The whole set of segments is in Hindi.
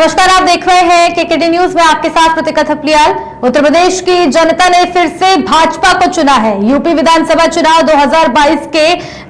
नमस्कार, आप देख रहे हैं केकेडी न्यूज में आपके साथ प्रतिका थपलियाल। उत्तर प्रदेश की जनता ने फिर से भाजपा को चुना है। यूपी विधानसभा चुनाव 2022 के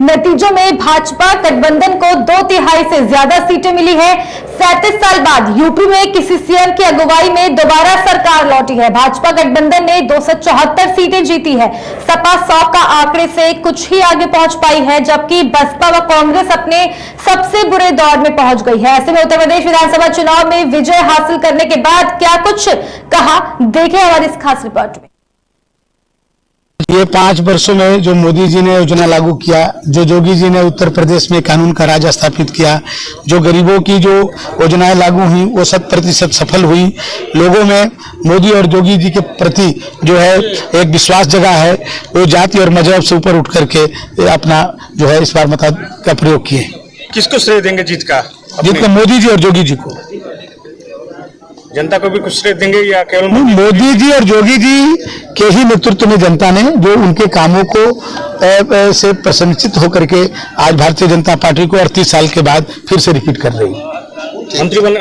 नतीजों में भाजपा गठबंधन को 2/3 से ज्यादा सीटें मिली है। 37 साल बाद यूपी में किसी सीएम की अगुवाई में दोबारा सरकार लौटी है। भाजपा गठबंधन ने 274 सीटें जीती है। सपा 100 का आंकड़े से कुछ ही आगे पहुंच पाई है, जबकि बसपा व कांग्रेस अपने सबसे बुरे दौर में पहुंच गई है। ऐसे में उत्तर प्रदेश विधानसभा चुनाव में विजय हासिल करने के बाद क्या कुछ कहा, देखें हमारी इस खास रिपोर्ट में। ये 5 वर्षों में जो मोदी जी ने योजना लागू किया, जो योगी जी ने उत्तर प्रदेश में कानून का राज स्थापित किया, जो गरीबों की जो योजनाएं लागू हुई वो 100% सफल हुई। लोगों में मोदी और योगी जी के प्रति जो है एक विश्वास जगा है। वो जाति और मजहब से ऊपर उठ करके अपना जो है इस बार मताधिकार का प्रयोग किए। किसको श्रेय देंगे जीत का? जीत को मोदी जी और योगी जी को। जनता को भी कुछ श्रेय देंगे या केवल मोदी जी और योगी जी के ही नेतृत्व में जनता ने जो उनके कामों को से प्रशंसित होकर के आज भारतीय जनता पार्टी को 38 साल के बाद फिर से रिपीट कर रही है।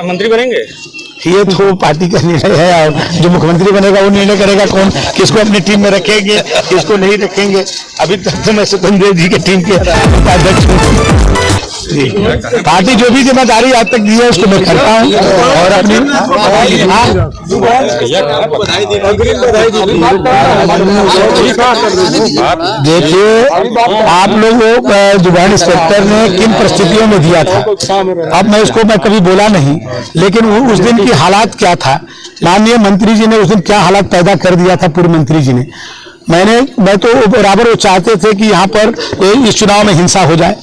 मंत्री बनेंगे? ये तो पार्टी का निर्णय है, और जो मुख्यमंत्री बनेगा वो निर्णय करेगा कौन किसको अपनी टीम में रखेंगे, किसको नहीं रखेंगे। अभी तक तो मैं सुखदेव जी के टीम के अध्यक्ष हूँ। पार्टी जो भी जिम्मेदारी आज तक दी है उसको मैं करता हूँ और अपनी देखिए, आप लोगों जुबान इंस्पेक्टर ने किन परिस्थितियों में दिया था, अब मैं कभी बोला नहीं, लेकिन उस दिन की हालात क्या था, माननीय मंत्री जी ने उस दिन क्या हालात पैदा कर दिया था पूर्व मंत्री जी ने। मैं तो बराबर वो चाहते थे कि यहाँ पर इस चुनाव में हिंसा हो जाए।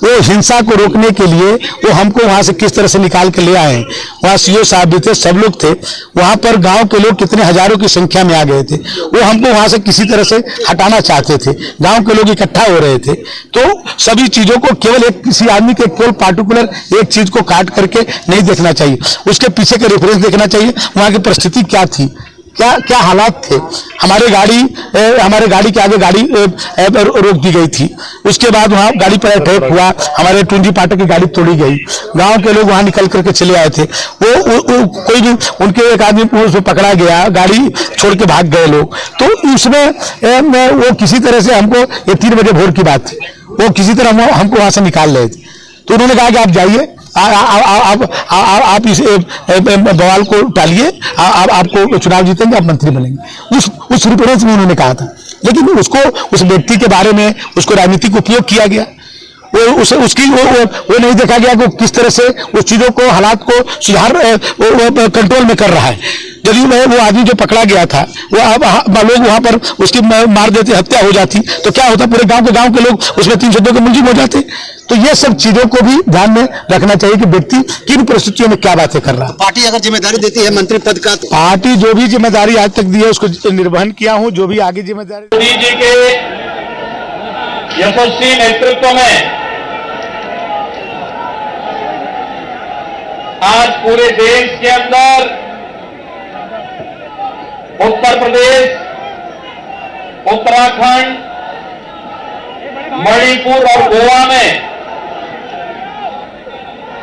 वो हिंसा को रोकने के लिए वो हमको वहाँ से किस तरह से निकाल के ले आए। वहाँ सीओ साहब भी थे, सब लोग थे वहाँ पर। गांव के लोग कितने हजारों की संख्या में आ गए थे। वो हमको वहाँ से किसी तरह से हटाना चाहते थे। गांव के लोग इकट्ठा हो रहे थे। तो सभी चीजों को केवल किसी आदमी के केवल पार्टिकुलर एक चीज को काट करके नहीं देखना चाहिए, उसके पीछे के रेफरेंस देखना चाहिए। वहाँ की परिस्थिति क्या थी, क्या क्या हालात थे। हमारे गाड़ी के आगे गाड़ी रोक दी गई थी। उसके बाद वहाँ गाड़ी पर अटैक हुआ, हमारे टूंजी पाठक की गाड़ी तोड़ी गई। गांव के लोग वहाँ निकल करके चले आए थे। वो कोई भी उनके एक आदमी उसमें पकड़ा गया, गाड़ी छोड़ के भाग गए लोग। तो उसमें वो किसी तरह से हमको, ये 3 बजे भोर की बात थी, वो किसी तरह हमको वहाँ से निकाल रहे थे। तो उन्होंने कहा कि आप जाइए, आप इस बवाल को टालिए, आपको चुनाव जीतेंगे, आप मंत्री बनेंगे। उस रिफरेंस में उन्होंने कहा था, लेकिन उसको उस व्यक्ति के बारे में उसको राजनीतिक उपयोग किया गया। वो नहीं देखा गया कि किस तरह से उस चीजों को, हालात को सुधार कंट्रोल में कर रहा है। यदि वो आदमी जो पकड़ा गया था वो लोग वहां पर उसकी मार देते, हत्या हो जाती, तो क्या होता, पूरे गांव के लोग उसमें 302 के मुलजिम हो जाते। तो ये सब चीजों को भी ध्यान में रखना चाहिए कि व्यक्ति किन परिस्थितियों में क्या बातें कर रहा है। पार्टी अगर जिम्मेदारी देती है मंत्री पद का, पार्टी जो भी जिम्मेदारी आज तक दी है उसको निर्वहन किया हूँ। जो भी आगे जिम्मेदारी मोदी जी के यशस्वी नेतृत्व में आज पूरे देश के अंदर उत्तर प्रदेश, उत्तराखंड, मणिपुर और गोवा में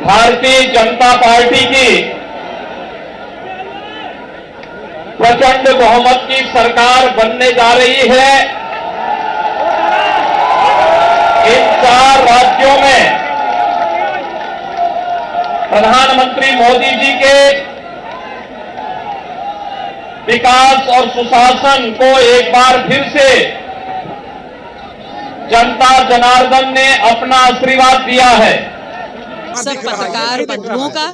भारतीय जनता पार्टी की प्रचंड बहुमत की सरकार बनने जा रही है। इन 4 राज्यों में प्रधानमंत्री मोदी जी के विकास और सुशासन को एक बार फिर से जनता जनार्दन ने अपना आशीर्वाद दिया है। सब पत्रकार बंधुओं का,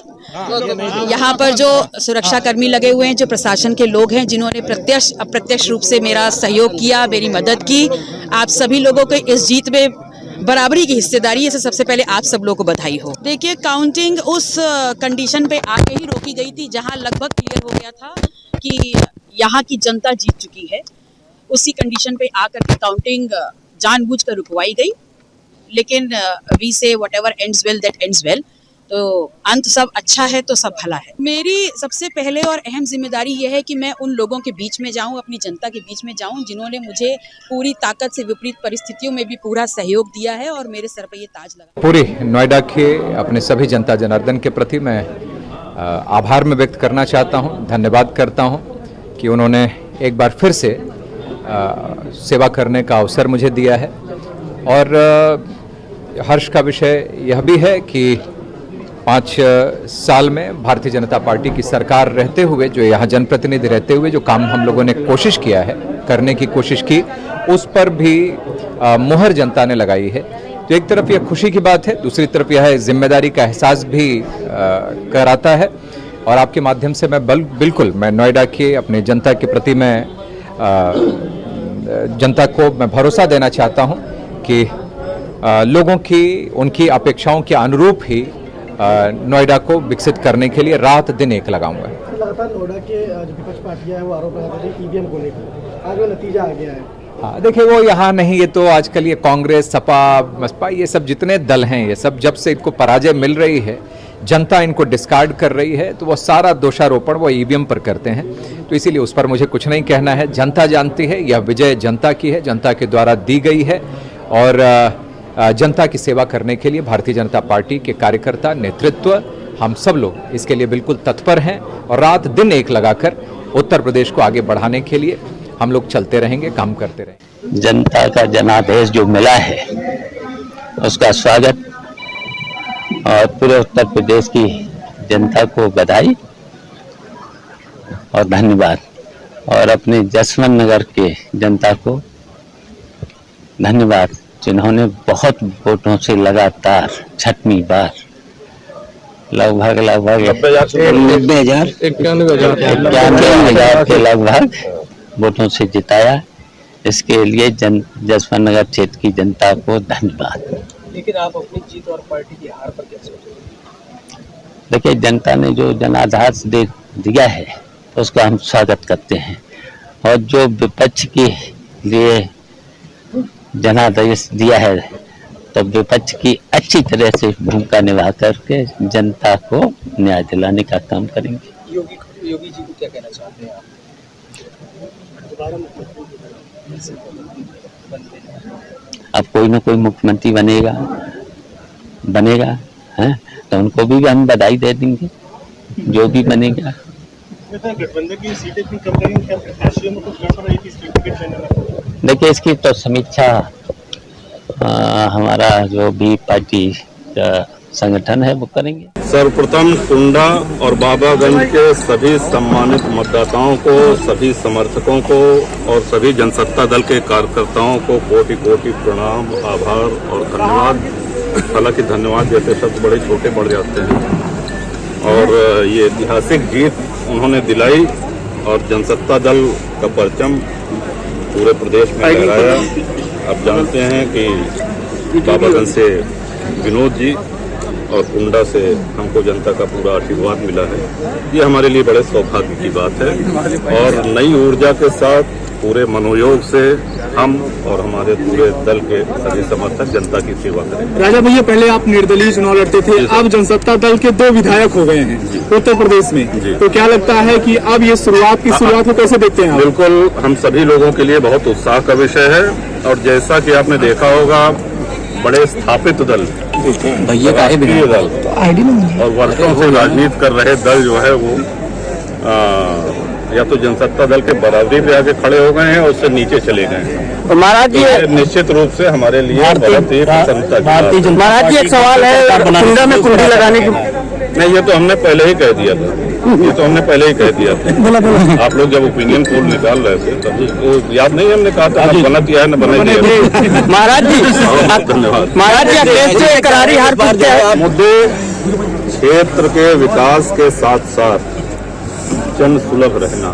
यहाँ पर जो सुरक्षा कर्मी लगे हुए हैं, जो प्रशासन के लोग हैं, जिन्होंने प्रत्यक्ष अप्रत्यक्ष रूप से मेरा सहयोग किया, मेरी मदद की, आप सभी लोगों को इस जीत में बराबरी की हिस्सेदारी है। सबसे पहले आप सब लोगों को बधाई हो। देखिए, काउंटिंग उस कंडीशन पे आके ही रोकी गई थी जहां लगभग क्लियर हो गया था कि यहाँ की जनता जीत चुकी है। उसी कंडीशन पे आकर के काउंटिंग जानबूझकर रुकवाई गई, लेकिन we say whatever ends well that ends well. तो अंत सब अच्छा है तो सब भला है। मेरी सबसे पहले और अहम जिम्मेदारी यह है कि मैं उन लोगों के बीच में जाऊं, अपनी जनता के बीच में जाऊं, जिन्होंने मुझे पूरी ताकत से विपरीत परिस्थितियों में भी पूरा सहयोग दिया है और मेरे सर पर ये ताज लगा। पूरी नोएडा के अपने सभी जनता जनार्दन के प्रति मैं आभार मैं व्यक्त करना चाहता हूं, धन्यवाद करता हूं कि उन्होंने एक बार फिर से सेवा करने का अवसर मुझे दिया है। और हर्ष का विषय यह भी है कि 5 साल में भारतीय जनता पार्टी की सरकार रहते हुए, जो यहाँ जनप्रतिनिधि रहते हुए जो काम हम लोगों ने कोशिश किया है, करने की कोशिश की, उस पर भी मुहर जनता ने लगाई है। तो एक तरफ यह खुशी की बात है, दूसरी तरफ यह जिम्मेदारी का एहसास भी कराता है। और आपके माध्यम से मैं बिल्कुल मैं नोएडा के अपने जनता के प्रति मैं जनता को मैं भरोसा देना चाहता हूं कि लोगों की उनकी अपेक्षाओं के अनुरूप ही नोएडा को विकसित करने के लिए रात दिन एक लगाऊंगा। लगातार नोएडा के जो विपक्ष पार्टियां हैं वो आरोप लगाते हैं ईवीएम को लेकर, आज वो नतीजा आ गया है। हाँ, देखिए वो यहाँ नहीं, ये तो आजकल ये कांग्रेस, सपा, बसपा, ये सब जितने दल हैं, ये सब जब से इनको पराजय मिल रही है, जनता इनको डिस्कार्ड कर रही है, तो वो सारा दोषारोपण वो ईवीएम पर करते हैं। तो इसीलिए उस पर मुझे कुछ नहीं कहना है। जनता जानती है, यह विजय जनता की है, जनता के द्वारा दी गई है। और जनता की सेवा करने के लिए भारतीय जनता पार्टी के कार्यकर्ता, नेतृत्व, हम सब लोग इसके लिए बिल्कुल तत्पर हैं। और रात दिन एक लगाकर उत्तर प्रदेश को आगे बढ़ाने के लिए हम लोग चलते रहेंगे, काम करते रहेंगे। जनता का जनादेश जो मिला है उसका स्वागत, और पूरे उत्तर प्रदेश की जनता को बधाई और धन्यवाद, और अपने जसवंत नगर के जनता को धन्यवाद जिन्होंने बहुत वोटों से लगातार 6वीं बार लगभग 91,000 के लगभग वोटों से जिताया। इसके लिए जसवंत नगर क्षेत्र की जनता को धन्यवाद। लेकिन आप अपनी जीत और पार्टी की हार पर क्या सोचेंगे? देखिए, जनता ने जो जनादेश दे दिया है उसका हम स्वागत करते हैं, और जो विपक्ष के लिए जनादेश दिया है तो विपक्ष की अच्छी तरह से भूमिका निभा करके जनता को न्याय दिलाने का काम करेंगे। योगी जी को क्या कहना चाहते हैं आप? अब कोई ना कोई मुख्यमंत्री बनेगा है, तो उनको भी हम बधाई दे देंगे, जो भी बनेगा। गठबंधन की सीटें भी कम करेंगे, क्या प्रत्याशियों में कुछ गड़बड़ रही थी टिकट देने में? देखिए, इसकी तो समीक्षा हमारा जो भी पार्टी का संगठन है वो करेंगे। सर्वप्रथम कुंडा और बाबागंज के सभी सम्मानित मतदाताओं को, सभी समर्थकों को और सभी जनसत्ता दल के कार्यकर्ताओं को कोटि कोटि प्रणाम, आभार और धन्यवाद। हालांकि धन्यवाद जैसे शब्द बड़े छोटे पड़ जाते हैं, और ये ऐतिहासिक जीत उन्होंने दिलाई और जनसत्ता दल का परचम पूरे प्रदेश में लहराया। आप जानते हैं कि बाबागंज से विनोद जी और कुंडा से हमको जनता का पूरा आशीर्वाद मिला है। ये हमारे लिए बड़े सौभाग्य की बात है, और नई ऊर्जा के साथ पूरे मनोयोग से हम और हमारे पूरे दल के सभी समर्थक जनता की सेवा करें। राजा भैया, पहले आप निर्दलीय चुनाव लड़ते थे, अब जनसत्ता दल के 2 विधायक हो गए हैं उत्तर प्रदेश में, तो क्या लगता है कि अब ये शुरुआत को कैसे देखते हैं? बिल्कुल, हम सभी लोगों के लिए बहुत उत्साह का विषय है, और जैसा कि आपने देखा होगा, बड़े स्थापित दल, राष्ट्रीय दल और वर्षों से राजनीति कर रहे दल जो है वो या तो जनसत्ता दल के बराबरी पे आके खड़े हो गए हैं और उससे नीचे चले गए हैं। तो महाराज जी, निश्चित रूप से हमारे लिए बहुत ही प्रसन्नता की बात है। महाराज जी, एक सवाल है, कुंडा में कुंडी लगाने की नहीं, ये तो हमने पहले ही कह दिया था, आप लोग जब ओपिनियन पोल निकाल रहे थे तब तो याद नहीं, हमने कहा था बना दिया है न बना दिया। महाराज जी, धन्यवाद। महाराज जी, करारी हार मुद्दे क्षेत्र के विकास के साथ साथ जन सुलभ रहना,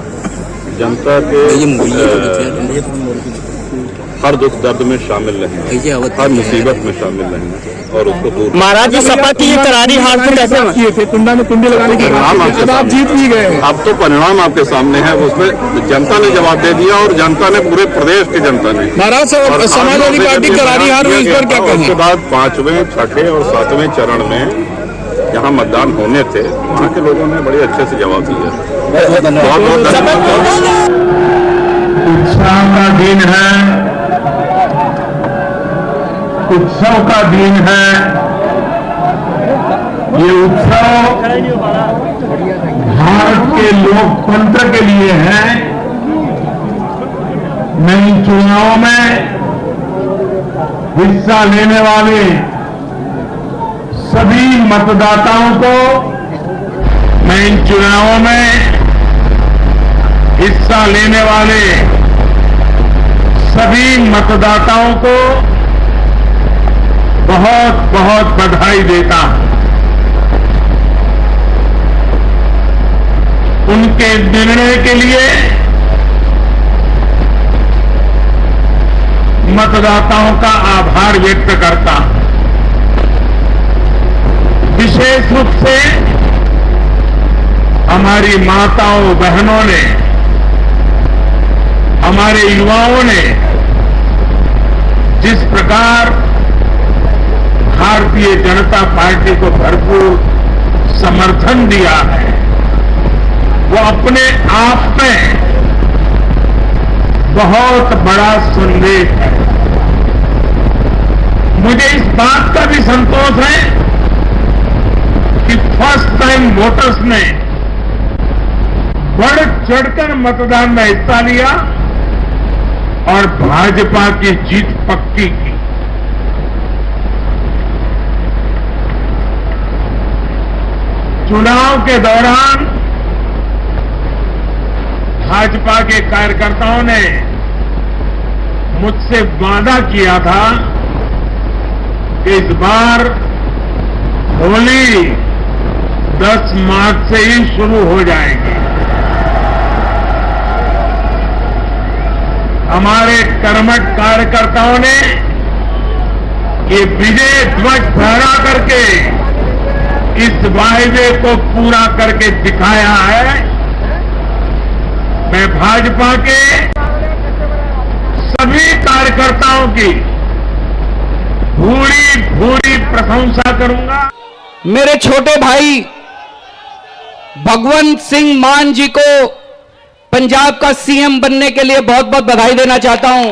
जनता के हर दुख दर्द में शामिल रहना, हर मुसीबत में शामिल रहना और उसको दूर। महाराज जी, सपा की करारी हार से कैसे किए थे कुंडा में कुंडी लगाने के बाद आप जीत भी गए। अब तो परिणाम आपके सामने है, उसमें जनता ने जवाब दे दिया और जनता ने, पूरे प्रदेश की जनता ने। महाराज, समाजवादी पार्टी करारी हार हुई, इस पर क्या कहें? उसके बाद 5वें, 6ठे और 7वें चरण में जहाँ मतदान होने थे वहाँ के लोगों ने बड़े अच्छे से जवाब दिया। बहुत बहुत धन्यवाद। उत्साह का दिन है, उत्सव का दिन है। ये उत्सव के लोकतंत्र के लिए है। मैं इन चुनावों में हिस्सा लेने वाले सभी मतदाताओं को मैं इन चुनावों में हिस्सा लेने वाले सभी मतदाताओं को बहुत बहुत बधाई देता हूं। उनके निर्णय के लिए मतदाताओं का आभार व्यक्त करता हूं। विशेष रूप से हमारी माताओं बहनों ने, हमारे युवाओं ने जिस प्रकार भारतीय जनता पार्टी को भरपूर समर्थन दिया है, वो अपने आप में बहुत बड़ा संदेश है। मुझे इस बात का भी संतोष है कि फर्स्ट टाइम वोटर्स ने बढ़ चढ़कर मतदान में हिस्सा लिया और भाजपा की जीत पक्की की। चुनाव के दौरान भाजपा के कार्यकर्ताओं ने मुझसे वादा किया था कि इस बार होली 10 मार्च से ही शुरू हो जाएगी। हमारे कर्मठ कार्यकर्ताओं ने ये विजय ध्वज फहरा करके इस वायदे को पूरा करके दिखाया है। मैं भाजपा के सभी कार्यकर्ताओं की भूरी भूरी प्रशंसा करूंगा। मेरे छोटे भाई भगवंत सिंह मान जी को पंजाब का सीएम बनने के लिए बहुत बहुत बधाई देना चाहता हूं।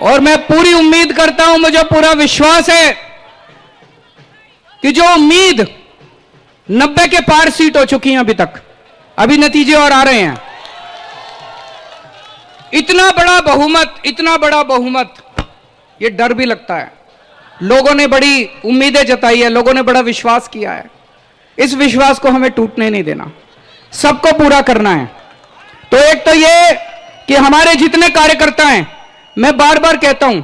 और मैं पूरी उम्मीद करता हूं, मुझे पूरा विश्वास है कि जो उम्मीद 90 के पार सीट हो चुकी हैं अभी तक, अभी नतीजे और आ रहे हैं। इतना बड़ा बहुमत, ये डर भी लगता है। लोगों ने बड़ी उम्मीदें जताई है, लोगों ने बड़ा विश्वास किया है। इस विश्वास को हमें टूटने नहीं देना, सबको पूरा करना है। तो एक तो ये कि हमारे जितने कार्यकर्ता हैं, मैं बार बार कहता हूं,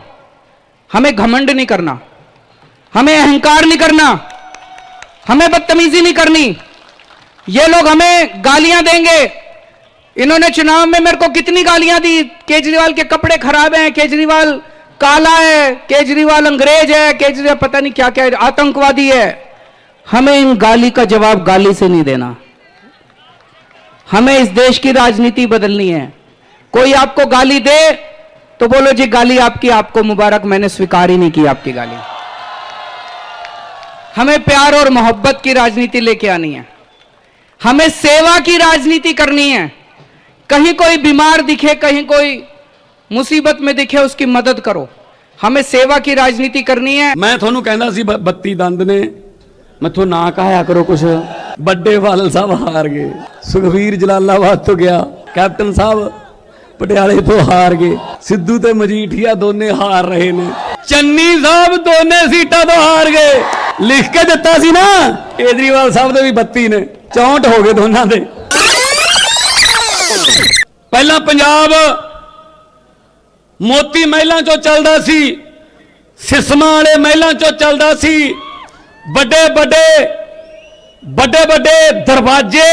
हमें घमंड नहीं करना, हमें अहंकार नहीं करना, हमें बदतमीजी नहीं करनी। ये लोग हमें गालियां देंगे। इन्होंने चुनाव में मेरे को कितनी गालियां दी, केजरीवाल के कपड़े खराब हैं, केजरीवाल काला है, केजरीवाल अंग्रेज है, केजरीवाल पता नहीं क्या क्या आतंकवादी है। हमें इन गाली का जवाब गाली से नहीं देना। हमें इस देश की राजनीति बदलनी है। कोई आपको गाली दे तो बोलो जी गाली आपकी, आपको मुबारक, मैंने स्वीकार ही नहीं की आपकी गाली। हमें प्यार और मोहब्बत की राजनीति लेके आनी है। हमें सेवा की राजनीति करनी है। कहीं कोई बीमार दिखे, कहीं कोई मुसीबत में दिखे, उसकी मदद करो। हमें सेवा की राजनीति करनी है। मैं थोनू कहना सी बत्ती दंद ने मैथों ना कहा करो कुछ। बड़े बादल साहब हार गए, सुखबीर जलालाबाद तो गया, कैप्टन साहब पटियाले तो हार गए, सिद्धू ते मजीठिया दोने हार रहे ने, चन्नी साहब दोने सीटा तो हार गए। लिख के दिता सी ना केजरीवाल साहब दे भी 32 ने, 64 हो गए दोनों दे। पहला पंजाब मोती महलों चो चलदा सी, सिसमा वाले महलों चो चलदा सी, बड़े बड़े दरवाजे,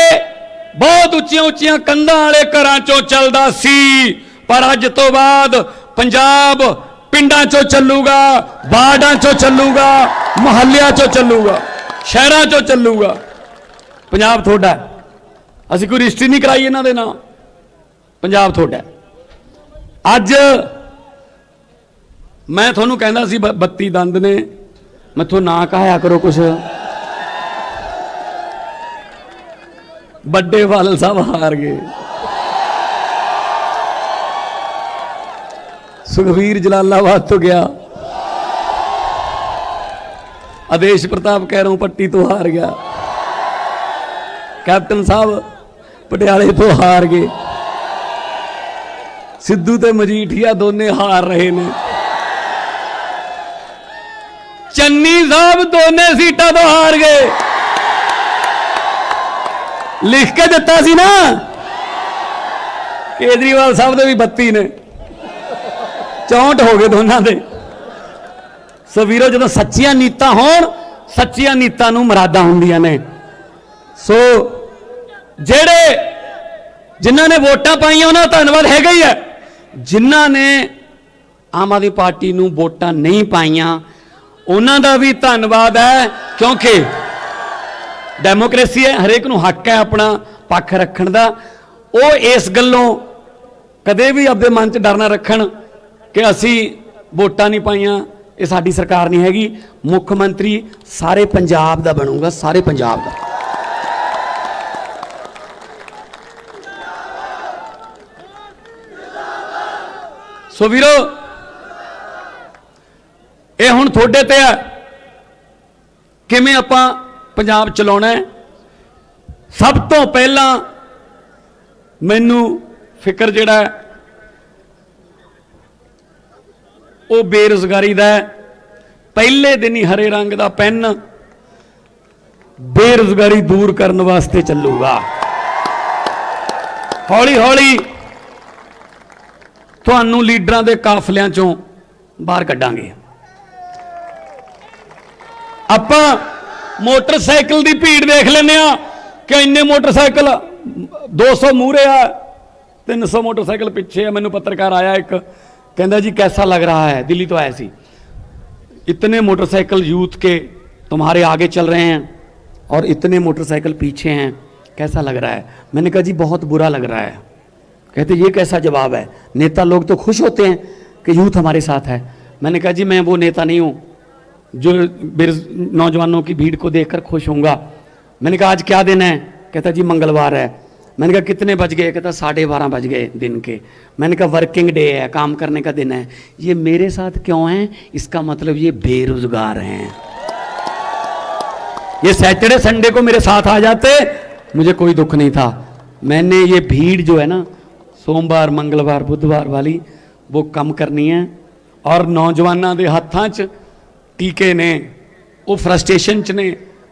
बहुत उच्चियां उच्चियां कंधां वाले घरां चो चलदा सी। पर अज तो बाद पंजाब पिंडां चो चलूगा, वार्डां चो चलूगा, मुहल्लियां चो चलूगा, शहरां चो चलूगा। पंजाब थोड़ा है, असीं कोई रजिस्ट्री नहीं कराई इन्हां दे नाम। पंजाब थोड़ा अज मैं थोनू कहना सी 32 दंद ने मैथों ना कहा करो कुछ। बड़े बादल साहब हार गए, सुखबीर जलालाबाद तो गया, आदेश प्रताप कह रहा हूं पट्टी तो हार गया, कैप्टन साहब पटियाले तो हार गए, सिद्धू ते मजीठिया दोने हार रहे ने, चन्नी साहब दोने सीटा तो हार गए। लिख के दिता सी ना केजरीवाल साहब दे भी 32 ने, 64 हो गए दोनों दे। सो वीरो जो सच्चियां नीतां होण, सच्चियां नीतां नूं मरादा हुंदियां ने। सो जेड़े जिन्हां ने वोटां पाईयां उन्हां दा धन्नवाद हैगा ही है, जिन्हां ने आम आदमी पार्टी नूं वोटां नहीं पाईयां उन्हां दा भी धन्नवाद है, क्योंकि डेमोक्रेसी है, हरेक नूं हक है अपना पक्ष रखण दा। वो इस गल्लों कदे भी अपने मन च डर ना रखण कि असी वोटां नहीं पाईयां, ये साडी सरकार नहीं हैगी। मुख मंत्री सारे पंजाब दा बनूगा, सारे पंजाब दा। सो वीरो ये हुण थोड़े ते है किवें आपां पंजाब चलाउणा है। सब तो पहला मैनू फिक्र जिहड़ा है वो बेरोजगारी दा है। पहले दिन ही हरे रंग दा पेन बेरोजगारी दूर करने वास्ते चलूगा। हौली हौली तुहानू लीडरां दे काफलियां चों बाहर कड्डांगे। आपां मोटरसाइकिल की भीड़ देख लेने कि इन्ने मोटरसाइकिल 200 मूहरे आ, 300 मोटरसाइकिल पीछे है। मैनू पत्रकार आया एक, कहता जी कैसा लग रहा है, दिल्ली तो आया सी, इतने मोटरसाइकिल यूथ के तुम्हारे आगे चल रहे हैं और इतने मोटरसाइकिल पीछे हैं, कैसा लग रहा है? मैंने कहा जी बहुत बुरा लग रहा है। कहते ये कैसा जवाब है, नेता लोग तो खुश होते हैं कि यूथ हमारे साथ है। मैंने कहा जी मैं वो नेता नहीं हूँ जो नौजवानों की भीड़ को देखकर खुश होऊंगा। मैंने कहा आज क्या दिन है? कहता जी मंगलवार है। मैंने कहा कितने बज गए? कहता 12:30 बज गए दिन के। मैंने कहा वर्किंग डे है, काम करने का दिन है। ये मेरे साथ क्यों है? इसका मतलब ये बेरोजगार हैं। ये सैटरडे संडे को मेरे साथ आ जाते मुझे कोई दुख नहीं था। मैंने ये भीड़ जो है ना सोमवार मंगलवार बुधवार वाली वो कम करनी है। और नौजवानों के हाथों च टीके ने, वो फ्रस्ट्रेशन च ने,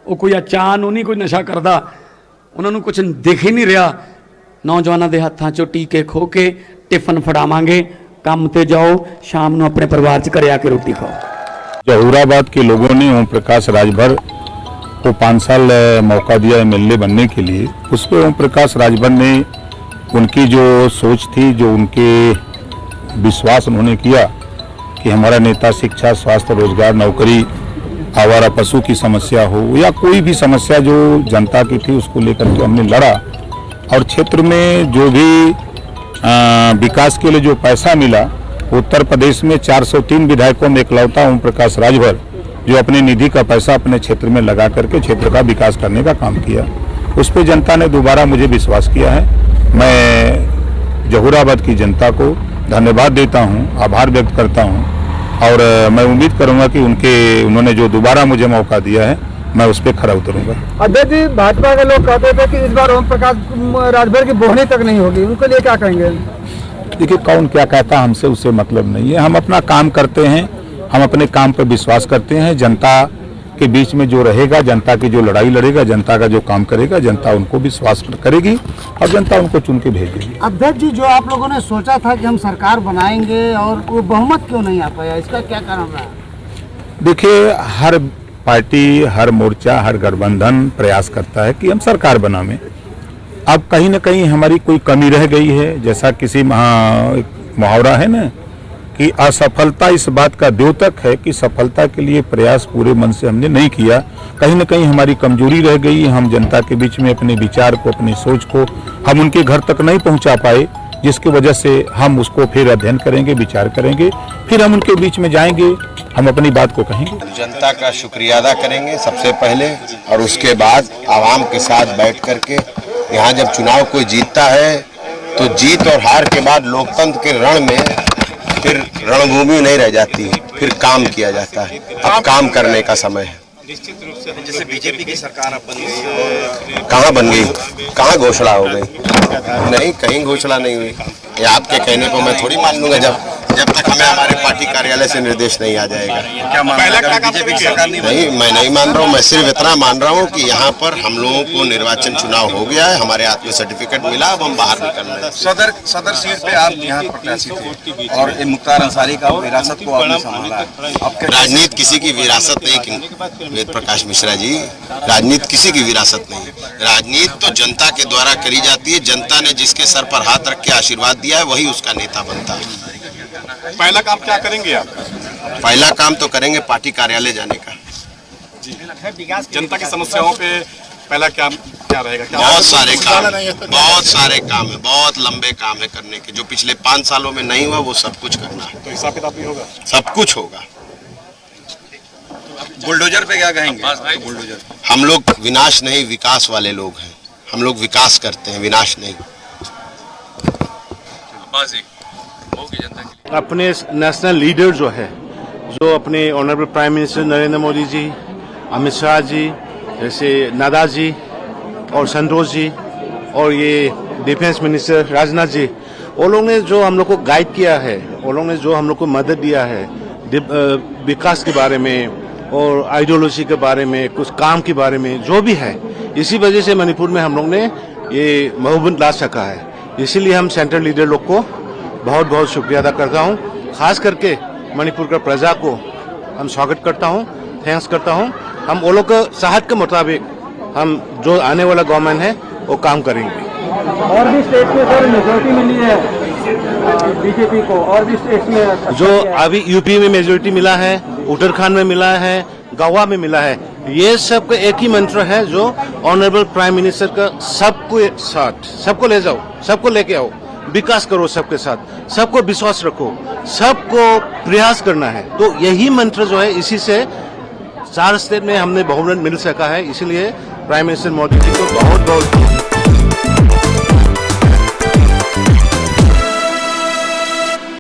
वो कोई चाह नहीं कोई नशा करता, उन्होंने कुछ दिख ही नहीं रहा। नौजवानों के हाथों चो टीके खो के टिफन फड़ावांगे, काम ते जाओ, शाम को अपने परिवार च घरे आके रोटी खाओ। जहूराबाद के लोगों ने ओम प्रकाश राजभर को 5 साल मौका दिया एमएलए बनने के लिए। उस पर ओम प्रकाश राजभर ने उनकी जो सोच थी, जो उनके विश्वास उन्होंने किया कि हमारा नेता शिक्षा, स्वास्थ्य, रोजगार, नौकरी, आवारा पशु की समस्या हो या कोई भी समस्या जो जनता की थी उसको लेकर के हमने लड़ा। और क्षेत्र में जो भी विकास के लिए जो पैसा मिला, उत्तर प्रदेश में 403 विधायकों में इकलौता ओम प्रकाश राजभर जो अपने निधि का पैसा अपने क्षेत्र में लगा करके क्षेत्र का विकास करने का काम किया। उस पर जनता ने दोबारा मुझे विश्वास किया है। मैं जहूराबाद की जनता को धन्यवाद देता हूं, आभार व्यक्त करता हूं और मैं उम्मीद करूंगा कि उन्होंने जो दोबारा मुझे मौका दिया है मैं उस पर खरा उतरूंगा। अध्यक्ष जी, भाजपा के लोग कहते थे कि इस बार ओम प्रकाश राजभर की बोहनी तक नहीं होगी, उनके लिए क्या कहेंगे? देखिए कौन क्या कहता हमसे उससे मतलब नहीं है। हम अपना काम करते हैं, हम अपने काम पर विश्वास करते हैं। जनता के बीच में जो रहेगा, जनता की जो लड़ाई लड़ेगा, जनता का जो काम करेगा, जनता उनको विश्वास करेगी और जनता उनको चुन के भेजेगी। अध्यक्ष जी, जो आप लोगों ने सोचा था कि हम सरकार बनाएंगे और वो बहुमत क्यों नहीं आ पाया, इसका क्या कारण रहा? देखिए हर पार्टी, हर मोर्चा, हर गठबंधन प्रयास करता है कि हम सरकार बनावें। अब कहीं ना कहीं हमारी कोई कमी रह गई है। जैसा किसी मुहावरा है ना कि असफलता इस बात का द्योतक है कि सफलता के लिए प्रयास पूरे मन से हमने नहीं किया। कहीं ना कहीं हमारी कमजोरी रह गई। हम जनता के बीच में अपने विचार को, अपनी सोच को हम उनके घर तक नहीं पहुंचा पाए, जिसकी वजह से हम उसको फिर अध्ययन करेंगे, विचार करेंगे, फिर हम उनके बीच में जाएंगे, हम अपनी बात को कहेंगे। जनता का शुक्रिया अदा करेंगे सबसे पहले और उसके बाद आवाम के साथ बैठ करके। यहाँ जब चुनाव कोई जीतता है तो जीत और हार के बाद लोकतंत्र के रण में फिर रणभूमि नहीं रह जाती है, फिर काम किया जाता है। अब काम करने का समय है। निश्चित रूप से जैसे बीजेपी की सरकार अब बन गई, कहाँ बन गई, कहाँ घोषणा हो गई? नहीं, कहीं घोषणा नहीं हुई। ये आपके कहने को मैं थोड़ी मान लूंगा जब तक हमें हमारे पार्टी कार्यालय से निर्देश नहीं आ जाएगा। क्या बीजेपी की सरकार नहीं, मैं नहीं मान रहा हूँ। मैं सिर्फ इतना मान रहा हूँ कि यहाँ पर हम लोगों को निर्वाचन चुनाव हो गया है, हमारे हाथ में सर्टिफिकेट मिला, अब हम बाहर निकल रहे हैं। सदर सीट पे आप यहाँ प्रत्याशी थे और मुख्तार अंसारी का विरासत को आपने संभाला है। राजनीति किसी की विरासत नहीं, वेद प्रकाश मिश्रा जी, राजनीति किसी की विरासत नहीं। राजनीति तो जनता के द्वारा करी जाती है। जनता ने जिसके सर पर हाथ रख के आशीर्वाद दिया है वही उसका नेता बनता है। पहला काम क्या करेंगे आप? पहला काम तो करेंगे पार्टी कार्यालय जाने का। जनता की समस्याओं पे पहला क्या रहेगा? बहुत सारे काम है, बहुत लंबे काम है करने के। जो पिछले 5 सालों में नहीं हुआ वो सब कुछ करना है। तो हिसाब किताब भी होगा, सब कुछ होगा। बुलडोजर पे क्या कहेंगे? बुलडोजर, हम लोग विनाश नहीं विकास वाले लोग हैं। हम लोग विकास करते हैं, विनाश नहीं। अपने नेशनल लीडर जो है, जो अपने honourable prime minister Narendra Modi ji, Amit Shah ji, जैसे नड्डा जी और संतोष जी और ये डिफेंस मिनिस्टर राजनाथ जी, वो लोग ने जो हम लोग को गाइड किया है, वो लोग ने जो हम लोग को मदद दिया है विकास के बारे में और आइडियोलॉजी के बारे में, कुछ काम के बारे में, जो भी है, इसी वजह से मणिपुर में हम लोग ने ये बहुमत ला सका है। इसीलिए हम सेंट्रल लीडर लोग को बहुत बहुत शुक्रिया अदा करता हूँ। खास करके मणिपुर का प्रजा को हम स्वागत करता हूँ, थैंक्स करता हूँ। हम वो लोग के चाहत के मुताबिक हम जो आने वाला गवर्नमेंट है वो काम करेंगे। और भी स्टेट में सर मेजोरिटी मिली है बीजेपी को, और भी स्टेट में जो अभी यूपी में मेजोरिटी मिला है, उत्तराखंड में मिला है, गोवा में मिला है, ये सब का एक ही मंत्र है जो ऑनरेबल प्राइम मिनिस्टर का सबको साथ, सबको ले जाओ, सबको लेके आओ, विकास करो सबके साथ, सबको विश्वास रखो, सबको प्रयास करना है। तो यही मंत्र जो है, इसी से 4 स्टेट में हमने बहुमत मिल सका है। इसलिए प्राइम मिनिस्टर मोदी जी को बहुत बहुत